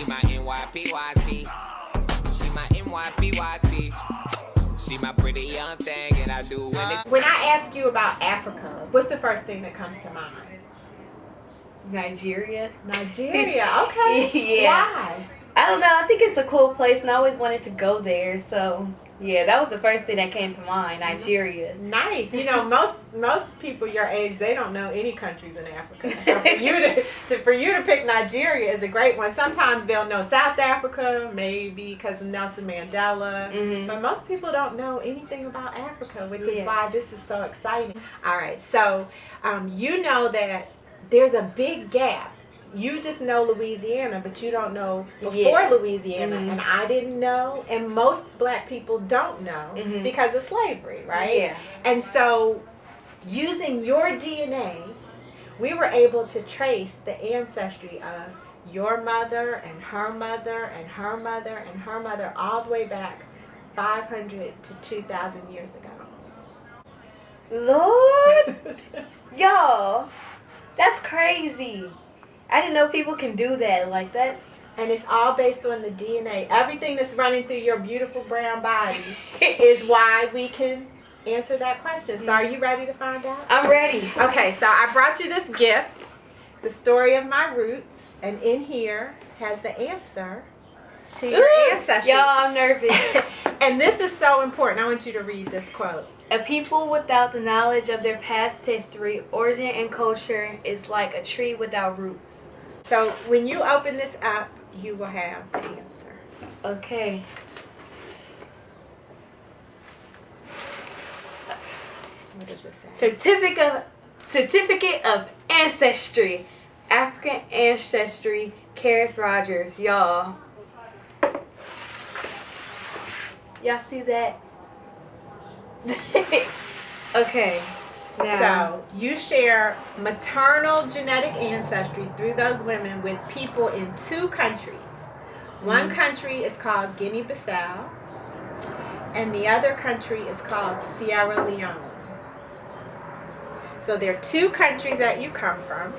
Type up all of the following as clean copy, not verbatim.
She my NYPYT. She my NYPYT. She my pretty young thing, and I do anything. When I ask you about Africa, what's the first thing that comes to mind? Nigeria. Nigeria, okay. Yeah. Why? I don't know. I think it's a cool place, and I always wanted to go there. So, yeah, that was the first thing that came to mind, Nigeria. Nice. You know, most people your age, they don't know any countries in Africa. So for you to pick Nigeria is a great one. Sometimes they'll know South Africa, maybe because of Nelson Mandela. But most people don't know anything about Africa, which is why this is so exciting. All right. So, you know that there's a big gap. You just know Louisiana, but you don't know before Louisiana. And I didn't know, and most black people don't know because of slavery, right? Yeah. And so, using your DNA, we were able to trace the ancestry of your mother and her mother and her mother and her mother all the way back 500 to 2,000 years ago. Lord! Y'all, that's crazy. I didn't know people can do that. Like, that's... And it's all based on the DNA. Everything that's running through your beautiful brown body is why we can answer that question. So are you ready to find out? I'm ready. Okay, so I brought you this gift, the story of my roots, and in here has the answer to your ancestry. Y'all, I'm nervous. And this is so important. I want you to read this quote. A people without the knowledge of their past history, origin, and culture is like a tree without roots. So when you open this up, you will have the answer. Okay. What does it say? Certificate of Ancestry. African Ancestry. Kheris Rogers. Y'all. Y'all see that? Okay. Now. So you share maternal genetic ancestry through those women with people in 2 countries. One country is called Guinea-Bissau, and the other country is called Sierra Leone. So there are 2 countries that you come from,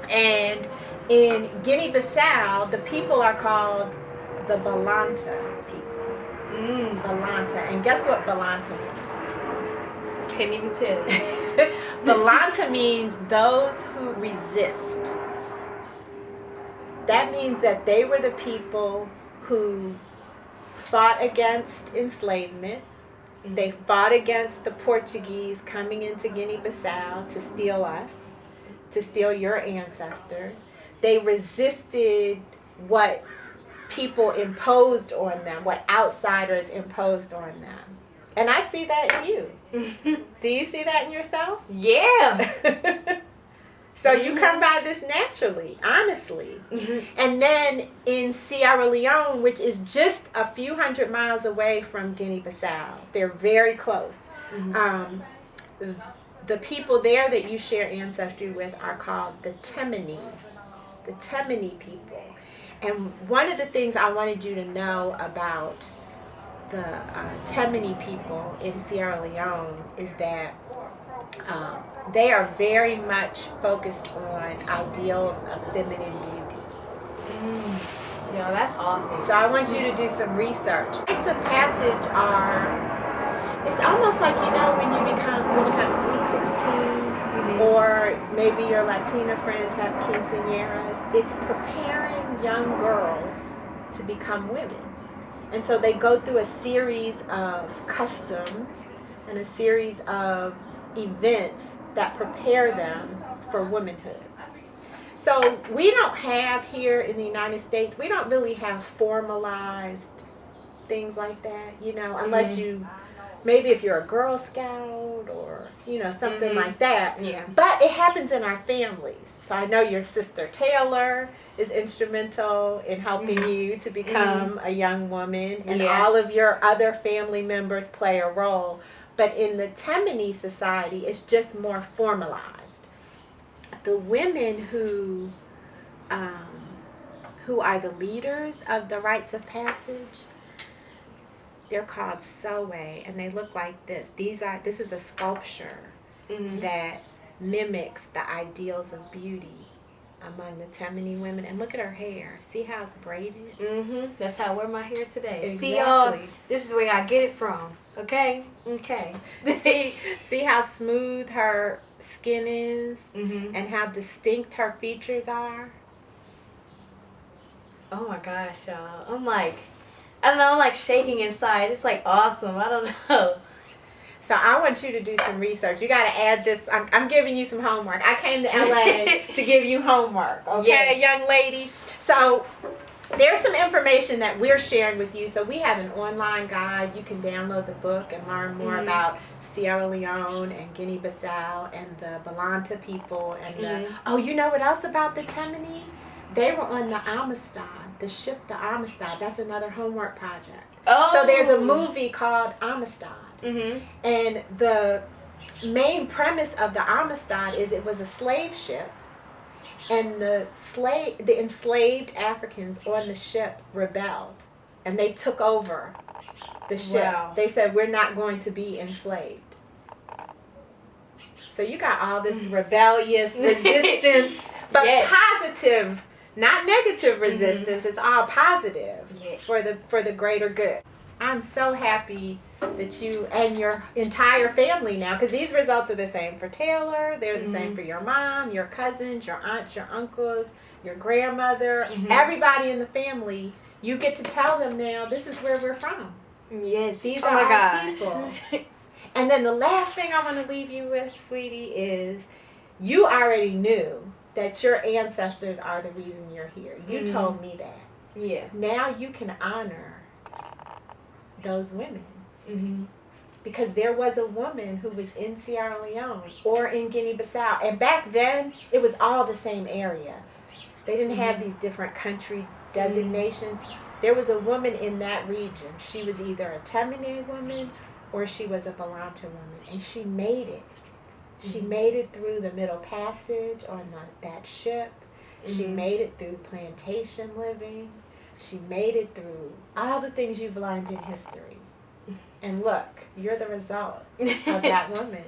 and in Guinea-Bissau, the people are called the Balanta people. Balanta, and guess what Balanta means? Can't even tell. Balanta means those who resist. That means that they were the people who fought against enslavement. They fought against the Portuguese coming into Guinea-Bissau to steal us, to steal your ancestors. They resisted what people imposed on them, what outsiders imposed on them. And I see that in you. Do you see that in yourself? Yeah. So you come by this naturally, honestly. And then in Sierra Leone, which is just a few hundred miles away from Guinea-Bissau, they're very close. The people there that you share ancestry with are called the Temini people. And one of the things I wanted you to know about the Temini people in Sierra Leone is that they are very much focused on ideals of feminine beauty. Yeah, that's awesome. So I want you to do some research. Rites of passage are, it's almost like, you know, when you have Sweet 16, or maybe your Latina friends have quinceañeras, it's preparing young girls to become women. And so they go through a series of customs and a series of events that prepare them for womanhood. So we don't have here in the United States, we don't really have formalized things like that, you know, unless you, maybe if you're a Girl Scout or, you know, something like that. Yeah. But it happens in our families. So I know your sister Taylor is instrumental in helping you to become a young woman, and all of your other family members play a role. But in the Temini society, it's just more formalized. The women who are the leaders of the rites of passage, they're called Sowe, and they look like this. This is a sculpture that mimics the ideals of beauty among the Tammany women. And look at her hair. See how it's braided? That's how I wear my hair today. Exactly. See, y'all, this is where I get it from. Okay? Okay. See how smooth her skin is and how distinct her features are? Oh my gosh, y'all. I'm like, I don't know, I'm like shaking inside. It's like awesome. I don't know. So I want you to do some research. You got to add this. I'm giving you some homework. I came to LA to give you homework, okay, young lady? So there's some information that we're sharing with you. So we have an online guide. You can download the book and learn more about Sierra Leone and Guinea-Bissau and the Balanta people. And oh, you know what else about the Tammany? They were on the Amistad, the ship the Amistad. That's another homework project. Oh. So there's a movie called Amistad. And the main premise of the Amistad is it was a slave ship, and the enslaved Africans on the ship rebelled, and they took over the ship. Wow. They said, we're not going to be enslaved. So you got all this rebellious resistance, but positive, not negative resistance. It's all positive for the greater good. I'm so happy that you and your entire family now, because these results are the same for Taylor, they're the same for your mom, your cousins, your aunts, your uncles, your grandmother, everybody in the family. You get to tell them now, this is where we're from. Yes. These are our people. And then the last thing I want to leave you with, sweetie, is you already knew that your ancestors are the reason you're here. You told me that. Yeah. Now you can honor those women. Because there was a woman who was in Sierra Leone or in Guinea-Bissau. And back then, it was all the same area. They didn't have these different country designations. There was a woman in that region. She was either a Tammany woman or she was a Balanta woman. And she made it. She made it through the Middle Passage on that ship. She made it through plantation living. She made it through all the things you've learned in history. And look, you're the result of that woman.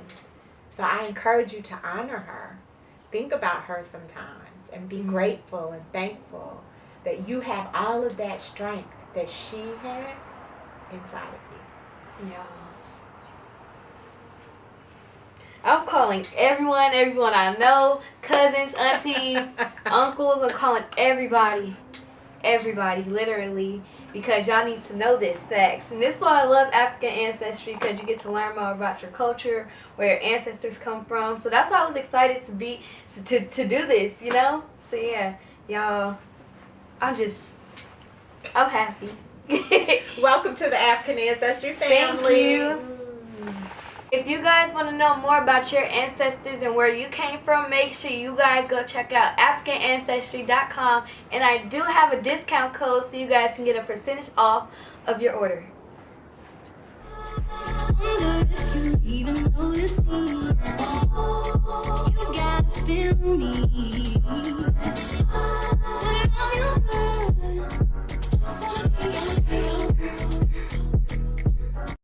So I encourage you to honor her. Think about her sometimes and be grateful and thankful that you have all of that strength that she had inside of you. Yeah. I'm calling everyone I know, cousins, aunties, uncles. I'm calling everybody, literally, because y'all need to know this facts. And this is why I love African Ancestry, because you get to learn more about your culture, where your ancestors come from. So that's why I was excited to do this, you know? So yeah, y'all, I'm happy. Welcome to the African Ancestry family. Thank you. If you guys want to know more about your ancestors and where you came from, make sure you guys go check out AfricanAncestry.com. And I do have a discount code so you guys can get a percentage off of your order. If you even notice me, you gotta feel me.